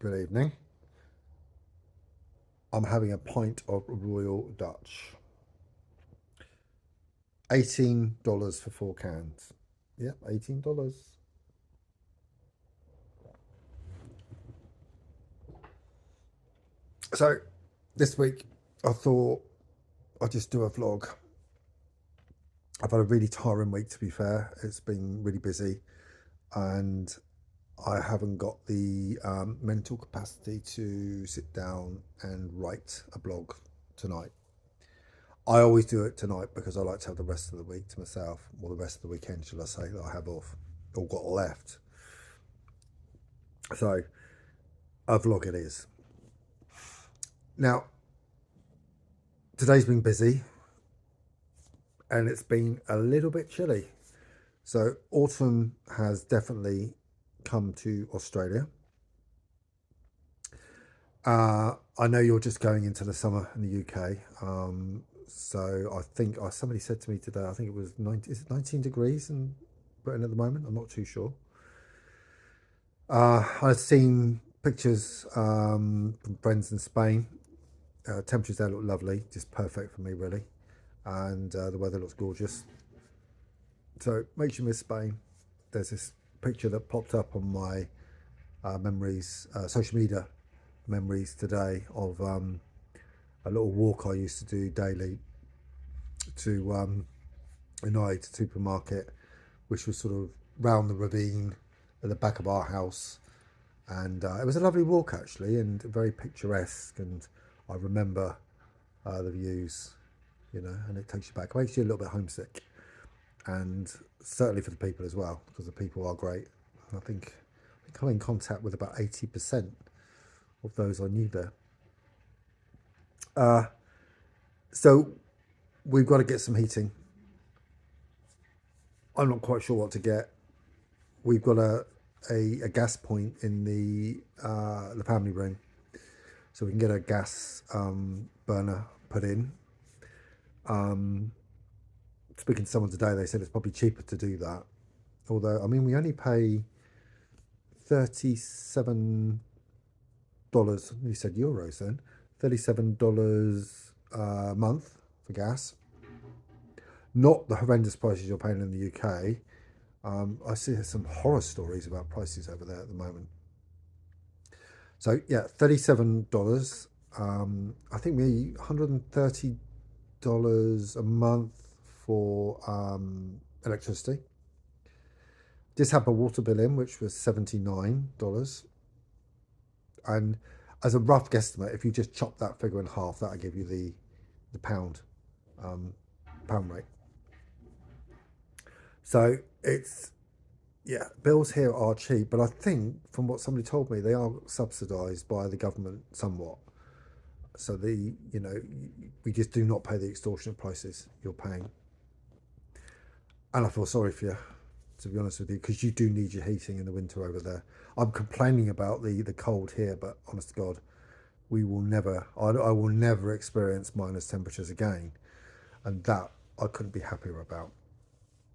Good evening. I'm having a pint of Royal Dutch. $18 for 4 cans. Yep, $18. So this week I thought I'd just do a vlog. I've had a really tiring week, to be fair. It's been really busy and I haven't got the mental capacity to sit down and write a blog tonight. I always do it tonight because I like to have the rest of the week to myself, or the rest of the weekend, should I say, that I have off or got left. So a vlog it is. Now, today's been busy and it's been a little bit chilly. So autumn has definitely come to Australia. I know you're just going into the summer in the UK. So I think somebody said to me today, I think it was 19, is it 19 degrees in Britain at the moment? I'm not too sure. I've seen pictures from friends in Spain. Temperatures there look lovely, just perfect for me, really. And the weather looks gorgeous. So it makes you miss Spain. There's this picture that popped up on my memories, social media memories today of a little walk I used to do daily to United supermarket, which was sort of round the ravine at the back of our house. And it was a lovely walk actually, and very picturesque. And I remember the views, and it takes you back. It makes you a little bit homesick, and certainly for the people as well, because the people are great. I think I come in contact with about 80% of those I knew there. So we've got to get some heating. I'm not quite sure what to get. We've got a gas point in the family room, so we can get a gas burner put in. Speaking to someone today, they said it's probably cheaper to do that. Although, I mean, we only pay $37. You said euros then. $37 a month for gas. Not the horrendous prices you're paying in the UK. I see some horror stories about prices over there at the moment. So yeah, $37. I think we $130 a month for electricity. Just had my water bill in, which was $79. And as a rough guesstimate, if you just chop that figure in half, that'll give you the um, pound rate. So it's, yeah, bills here are cheap, but I think from what somebody told me, they are subsidised by the government somewhat. So we just do not pay the extortionate prices you're paying. And I feel sorry for you, to be honest with you, because you do need your heating in the winter over there. I'm complaining about the cold here, but honest to God, I will never experience minus temperatures again. And that I couldn't be happier about.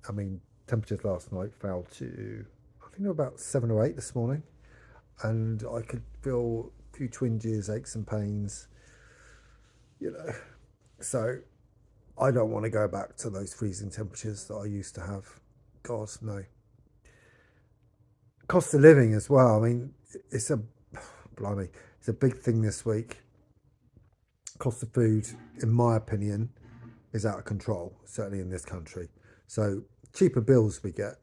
I mean, temperatures last night fell to, I think they were about 7 or 8 this morning. And I could feel a few twinges, aches and pains, you know. So I don't want to go back to those freezing temperatures that I used to have. God, no. Cost of living as well. I mean, it's a, blimey, it's a big thing this week. Cost of food, in my opinion, is out of control, certainly in this country. So cheaper bills we get,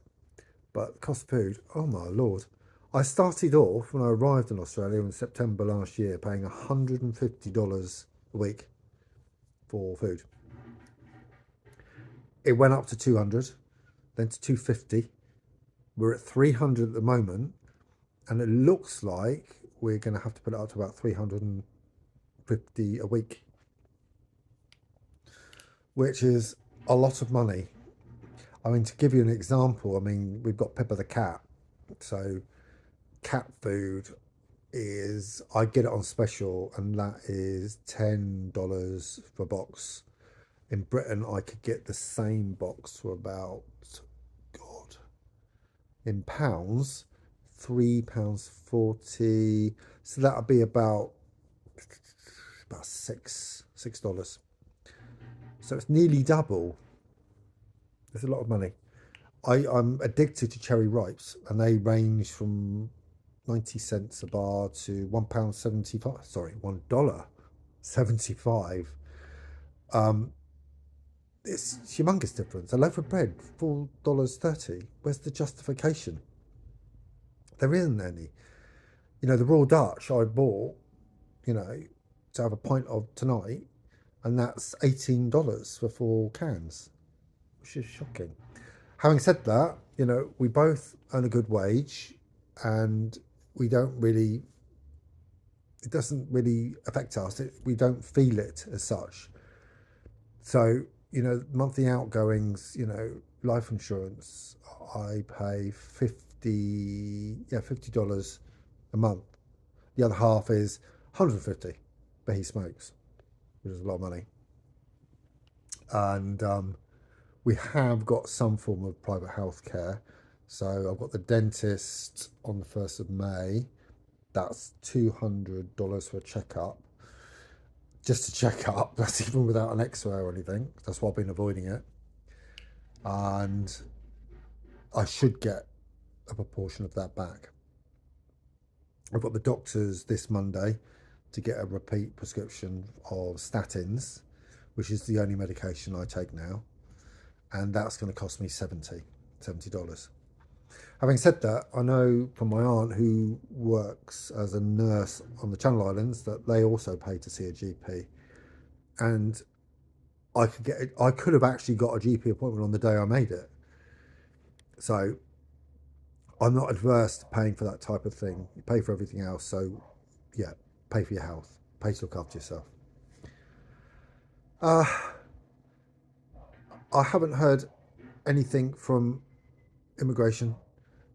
but cost of food, oh my lord. I started off when I arrived in Australia in September last year paying $150 a week for food. It went up to 200, then to 250. We're at 300 at the moment, and it looks like we're going to have to put it up to about 350 a week, which is a lot of money. I mean, to give you an example, I mean, we've got Pippa the cat. So cat food is, I get it on special, and that is $10 for a box. In Britain, I could get the same box for about, God, in pounds, £3.40. So that'll be about $6. So it's nearly double. It's a lot of money. I'm addicted to cherry ripes, and they range from 90 cents a bar to £1.75. Sorry, $1.75. It's humongous difference. A loaf of bread, $4.30. Where's the justification? There isn't any. The Royal Dutch I bought, to have a pint of tonight, and that's $18 for 4 cans, which is shocking. Having said that, we both earn a good wage, and we don't really, it doesn't really affect us. We don't feel it as such. So, monthly outgoings, life insurance, I pay $50 a month. The other half is $150, but he smokes, which is a lot of money. And we have got some form of private health care. So I've got the dentist on the 1st of May. That's $200 for a checkup. Just to check up. That's even without an x-ray or anything. That's why I've been avoiding it. And I should get a proportion of that back. I've got the doctors this Monday to get a repeat prescription of statins, which is the only medication I take now. And that's going to cost me $70. Having said that, I know from my aunt who works as a nurse on the Channel Islands that they also pay to see a GP. And I could have actually got a GP appointment on the day I made it. So I'm not adverse to paying for that type of thing. You pay for everything else. So yeah, pay for your health. Pay to look after yourself. I haven't heard anything from immigration.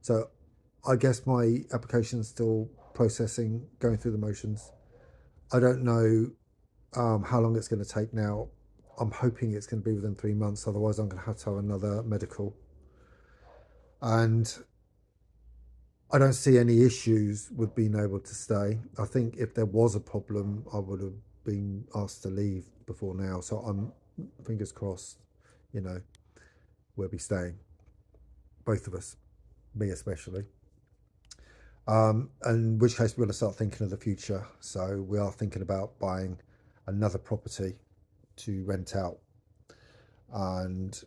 So I guess my application's still processing, going through the motions. I don't know how long it's going to take now. I'm hoping it's going to be within 3 months. Otherwise, I'm going to have another medical. And I don't see any issues with being able to stay. I think if there was a problem, I would have been asked to leave before now. So I'm, fingers crossed, we'll be staying. Both of us, me especially. In which case we're going to start thinking of the future. So we are thinking about buying another property to rent out, and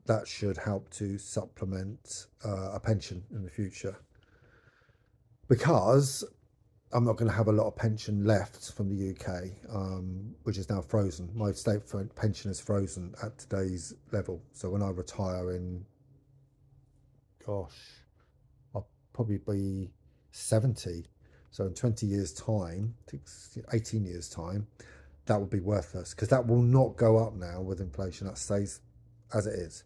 that should help to supplement a pension in the future, because I'm not going to have a lot of pension left from the UK, which is now frozen. My state pension is frozen at today's level. So when I retire in, I'll probably be 70. So in 20 years time, 18 years time, that would be worthless, because that will not go up now with inflation. That stays as it is.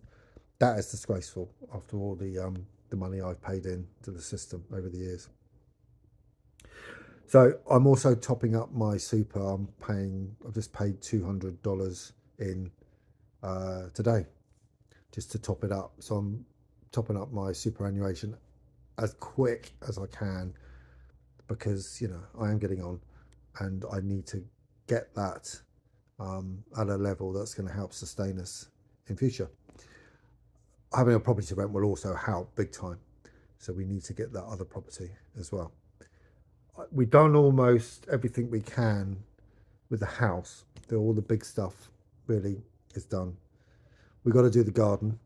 That is disgraceful after all the money I've paid in to the system over the years. So I'm also topping up my super. I've just paid $200 in today just to top it up. So I'm topping up my superannuation as quick as I can, because I am getting on, and I need to get that at a level that's going to help sustain us in future. Having a property to rent will also help big time, so we need to get that other property as well. We've done almost everything we can with the house. All the big stuff really is done. We've got to do the garden.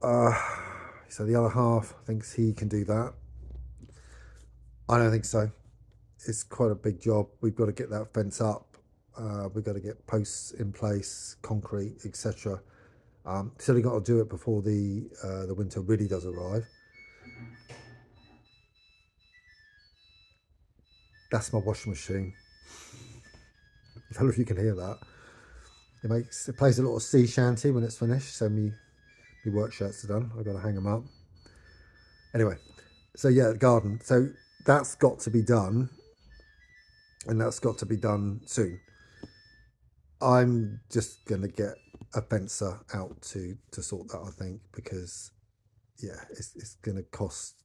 So the other half thinks he can do that. I don't think so. It's quite a big job. We've got to get that fence up. We've got to get posts in place, concrete, etc. Still got to do it before the winter really does arrive. That's my washing machine. I don't know if you can hear that. It plays a little sea shanty when it's finished. So my work shirts are done. I've got to hang them up. Anyway, so yeah, the garden. So that's got to be done, and that's got to be done soon. I'm just going to get a fencer out to sort that, I think, because yeah, it's going to cost.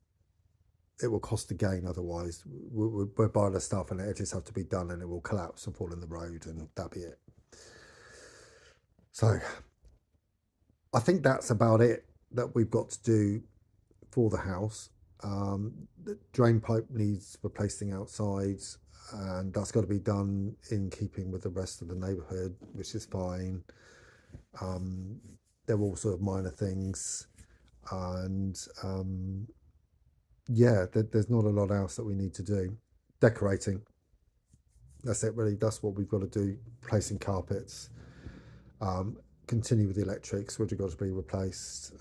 It will cost a gain otherwise. We're buying the stuff and it just have to be done, and it will collapse and fall in the road, and that'll be it. So I think that's about it that we've got to do for the house. The drain pipe needs replacing outside, and that's got to be done in keeping with the rest of the neighbourhood, which is fine. They're all sort of minor things, and yeah, there's not a lot else that we need to do. Decorating, that's it really. That's what we've got to do. Placing carpets, continue with the electrics, which have got to be replaced.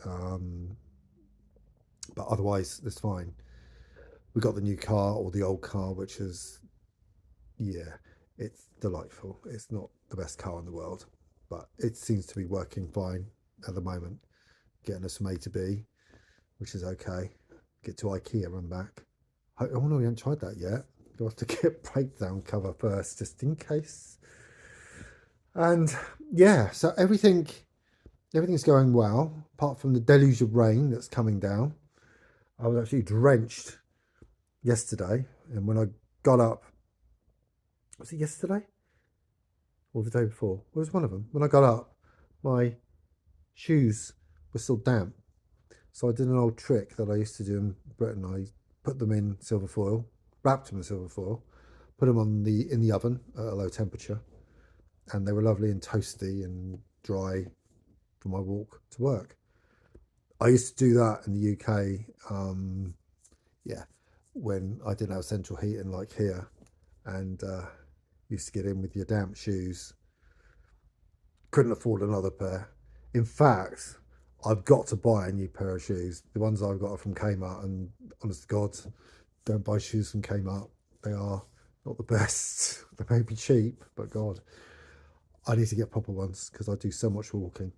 But otherwise, it's fine. We got the new car or the old car, which is, yeah, it's delightful. It's not the best car in the world, but it seems to be working fine at the moment, getting us from A to B, which is okay. Get to IKEA and back. Oh no, we haven't tried that yet. We'll have to get breakdown cover first, just in case. And yeah, so everything's going well, apart from the deluge of rain that's coming down. I was actually drenched yesterday, and when I got up, was it yesterday or the day before? It was one of them. When I got up, my shoes were still damp, so I did an old trick that I used to do in Britain. I put them in silver foil, wrapped them in silver foil, put them in the oven at a low temperature, and they were lovely and toasty and dry for my walk to work. I used to do that in the UK, yeah, when I didn't have central heating like here, and used to get in with your damp shoes. Couldn't afford another pair. In fact, I've got to buy a new pair of shoes. The ones I've got are from Kmart, and honest to God, don't buy shoes from Kmart. They are not the best. They may be cheap, but God, I need to get proper ones because I do so much walking.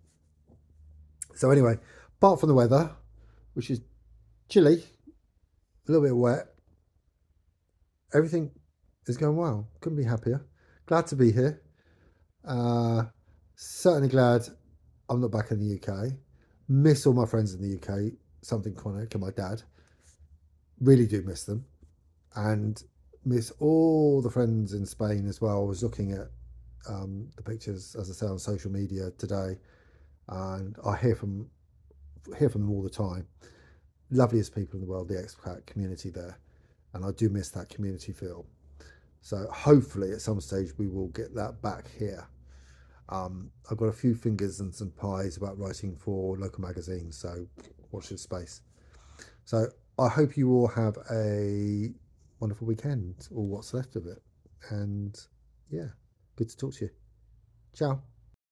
So anyway, apart from the weather, which is chilly, a little bit wet, everything is going well. Couldn't be happier. Glad to be here. Uh, Certainly glad I'm not back in the UK. Miss all my friends in the UK. Something chronic and my dad. Really do miss them. And miss all the friends in Spain as well. I was looking at the pictures, as I say, on social media today, and I hear from them all the time. Loveliest people in the world, the expat community there, and I do miss that community feel. So hopefully, at some stage, we will get that back here. I've got a few fingers and some pies about writing for local magazines, so watch this space. So I hope you all have a wonderful weekend, or what's left of it. And yeah, good to talk to you. Ciao.